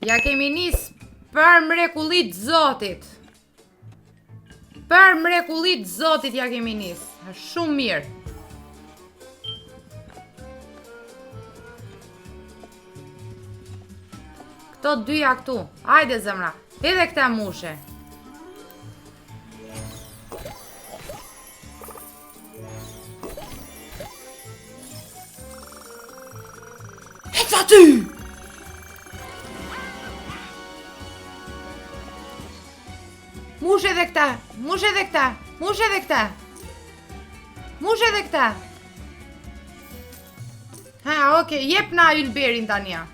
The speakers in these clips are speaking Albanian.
Ja kemi nis për mrekullit Zotit. Për mrekullit Zotit ja kemi nis. Shumë mirë. Këto dyja këtu. Hajde zemra. Edhe këta mushe. Eca ty! Mush edhe këta, mush edhe këta, mush edhe këta. Mush edhe këta. Ha, okej, jep na ylberin tania.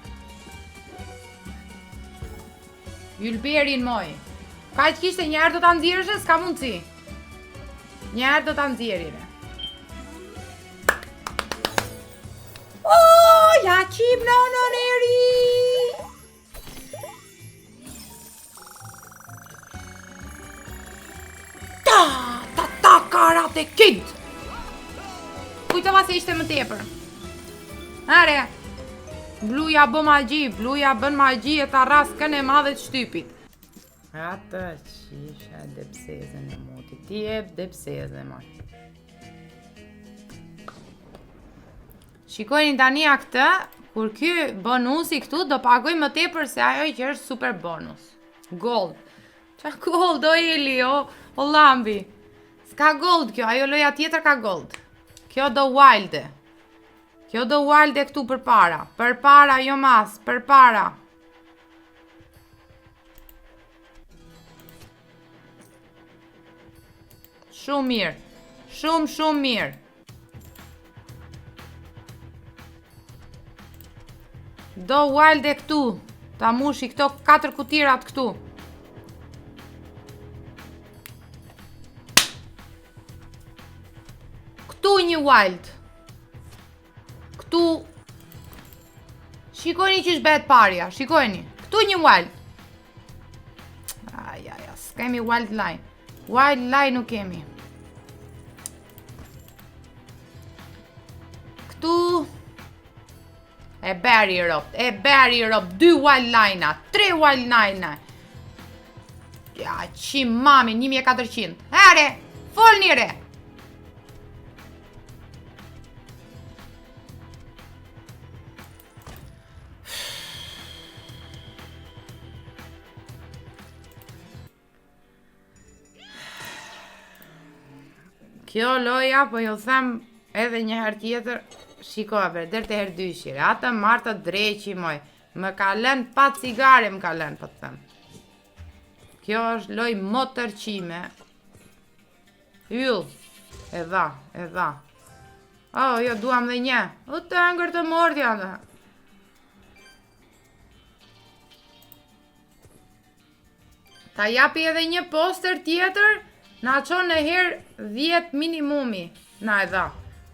Ylberin moj. Ka që kishte njerë do të nxirëshe, s'ka mundësi. Njerë do të nxirire. Ja qim në neri. Ta karate kid. Kujtova se ishte më tepër. Are. Bluja bë magji, bluja bën magji e ta raskën e madhe të shtypit. Atë qisha depsezën e moti. Ti e depsezën e moti. Shikojnë tani këtë, kur ky bonusi këtu do pagoj më tepër se ajo që është super bonus. Gold. Qa gold o Eli, o lambi. S'ka gold kjo, ajo loja tjetër ka gold. Kjo do wilde. Kjo do wilde këtu për para. Për para, jo mas, për para. Shumë mirë. Shumë mirë. Do wilde këtu. Ta mushi këto 4 kutirat këtu. Këtu një wild. Këtu. Shikojni që shbet parja. Shikojni. Këtu një wild. Aja, s'kemi wild line. Wild line nuk kemi. Këtu. E beri ropt, 2 wild line-a, 3 wild line-a. Ja, qim mami, 1400. Here, fol njëre. Kjo loja, po ju them edhe një herë tjetër. Shikove, dërë të herë dyshire. Ata marta dreqi moj. Më ka lënë pa cigare më ka lënë, po të them. Kjo është loj motërqime. Yll. E dha. Oh, jo, duam dhe një. U të ngër të mordja dhe. Ta japi edhe një poster tjetër. Na qonë në herë 10 minimumi. Na e dha.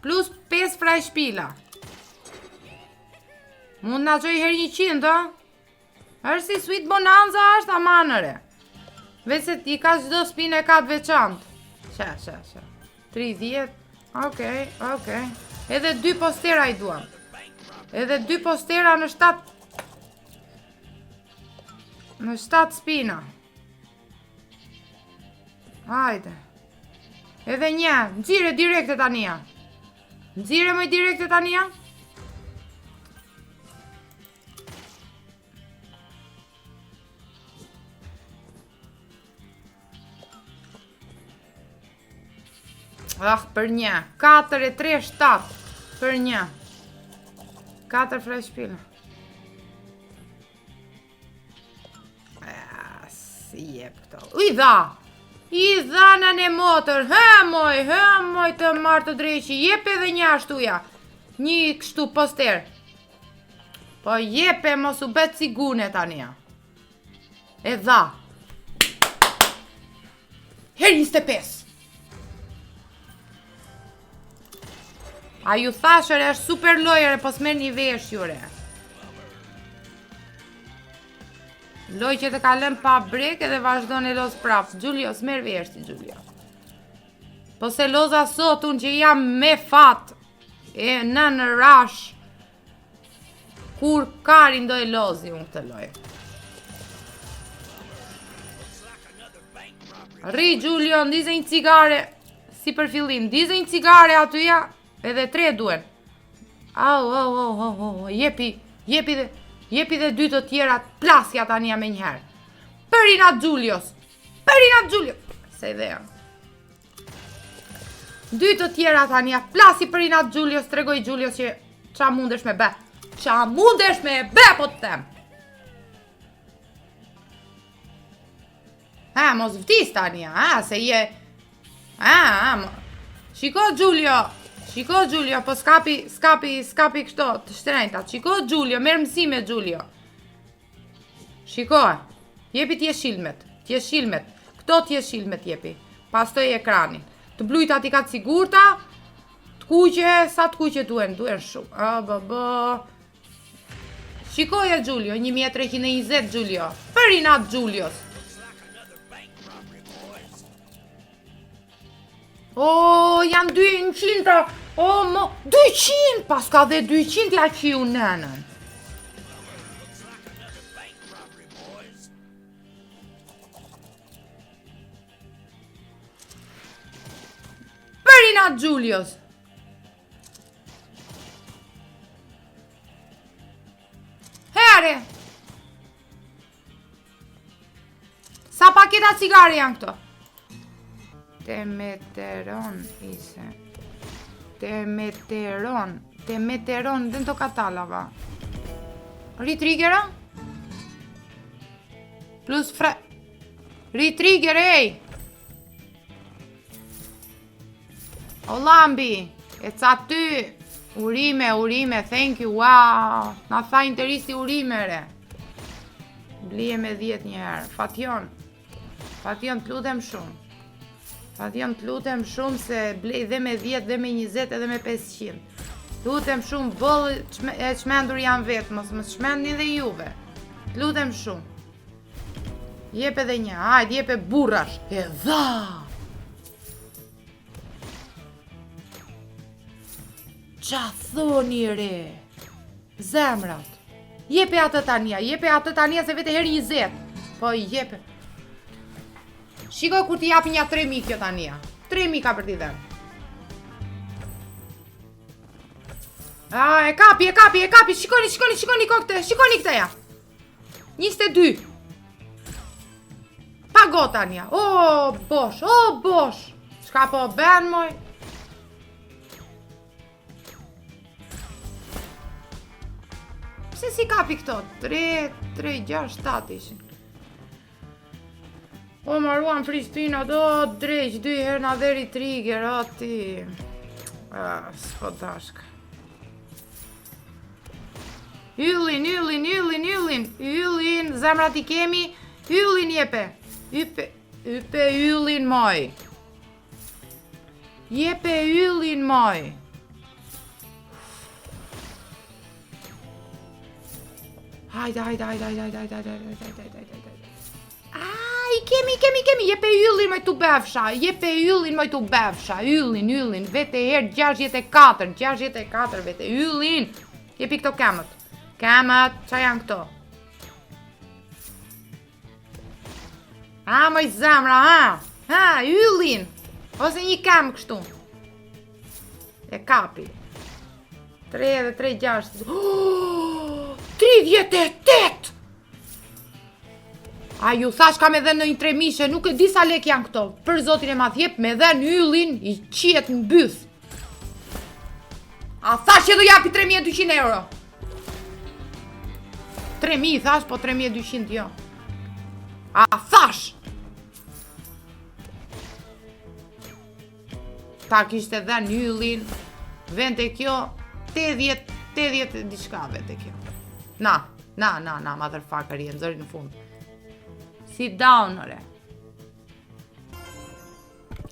Plus 5 fraj shpila. Mund nga qoj her 100, do? është si sweet bonanza është amanëre. Vese ti ka qdo spin e ka të veçant. Qa. 30, okej. Edhe 2 postera i duam. Edhe 2 postera në 7. Në 7 spina. Hajde. Edhe një, nxire direkte tania. Nxire më direkte tania. Për një. 4 e 3, 7. Për një. 4 fresh pila. Si jep këto. I dha. I dhanën e motor. Hëmoj të marë të dreqi. Jep edhe një ashtuja. Një kështu poster. Po jepe mos u bet si gune tania. E dha. Her 25. A ju thashër është super lojere, po s'mer një vesh jure. Loj që të kalem pa brek edhe vazhdo në loz prap. Gjulio, s'mer vesh ti Gjulio. Po se loza sot unë që jam me fat. E në rash. Kur karin do e lozi unë këtë loj. Rri Giulio, ndize një cigare. Si për fillim, ndize një cigare atyja. Edhe 3 duen. Jepi dhe 2 të tjera. Plasja tania me njëherë. Përina Giulios. Se ideja. 2 të tjera tania. Plasi përina Giulios. Tregoj Giulios që qa mundesh me be. Po të them. Mos vtis tania, se je... Shiko Giulio, po skapi kështo të shtrenjta. Shiko Giulio, merë mësime Giulio. Shiko, jepi t'je shilmet. Këto t'je shilmet jepi. Pas të ekranin. Të blujta t'i ka të sigurta. T'kuqe, sa t'kuqe duen shumë. Shikoja Giulio, 1320 Giulio. Për inat Giulios. Janë 200. 200, pas ka dhe 200 ja që ju nënën. Për inat Giulios. Here. Sa paketa cigare janë këto? Temeteron ise. Temeteron, dhe të katalava. Ritrigera? Plus Ritrigger, ej! O Lambi, e ca ty. Urime, thank you, wow. Na tha interisti urimere. Blije me 10 njëherë. Fation, t'lutem shumë. Se blej dhe me 10, dhe me 20, edhe me 500. Lutem shumë, bëllë e çmendur janë vetë, mos më çmendni dhe juve. Lutem shumë. Jep edhe një, hajde, jep e burrash. E dha! Qa thoni re? Zemrat. Jepe atë tania se vete herë 20. Po jepe. Shiko kur t'i japi një 3.000 kjo tania. 3.000 ka për t'i dhem. E kapi. Shikoni kokte. Shikoni këteja. 22. Pago tania. O bosh. Shka po ben moj. Pse si kapi këto? 3, 6, 7 ishin. O maruan Pristina, do dreq 2 herë na dheri trigger, o ti. S'po dashka. Yllin, zemrat i kemi. Yllin jepe. Ype yllin moj. Jepe yllin moj. Hajde. I kemi, jepe yllin moj t'u befsha, yllin, vete herë 64, vete yllin, jepi këto kemët, qa janë këto? Moj zemra, yllin, ose një kemë kështu, e kapi, 3 dhe 3, 6, 38! A ju thash ka me dhe në një 3.000, nuk e di sa lek janë këto. Për zotin e madh jep me dhe në yllin i qiet në byth. A thash që do japi 3.200 euro. 3.000 thash, po 3.200 jo. A thash. Ta kishte dhe në yllin. Vente kjo 80 diçka vete kjo. Na, motherfucker, jenë zëri në fund. Sit down, ore.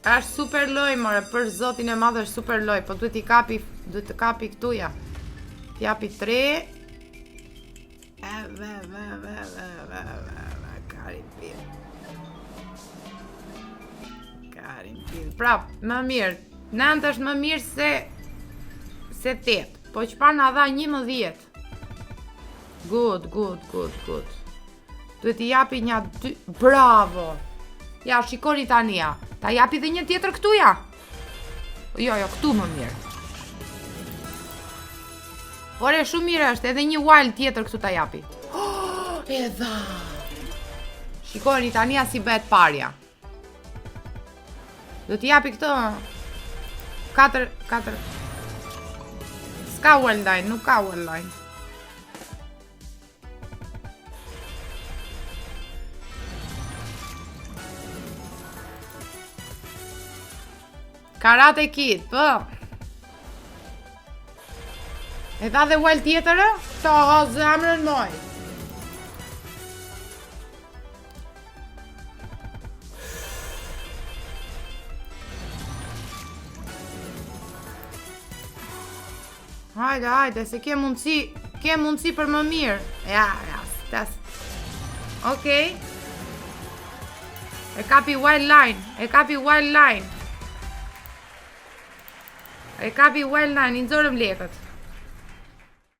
Është super loj, more, për zotin e madh është super loj, po duhet të kapi këtuja. T'japi 3. Karin pil. Prap, më mirë. 9 është më mirë se 8. Po çfarë na dha 11? Good. Duhet t'i japi një 2. Bravo! Ja, shikoni tani ja. Ta japi dhe një tjetër këtu ja. Jo, këtu më mirë. Por e shumë mirë është, edhe një wild tjetër këtu ta japi. Edha. Shikoni tani ja si bëhet parja. Do t'i japi këto 4. S'ka wildline, nuk ka wildline. Karate Kid, po. E tha dhe wild tjetër, to zemrën moj. Hajde, se ke mundësi për më mirë. Ja, stas. Okej. E kapi wildline, i nxorëm lekët.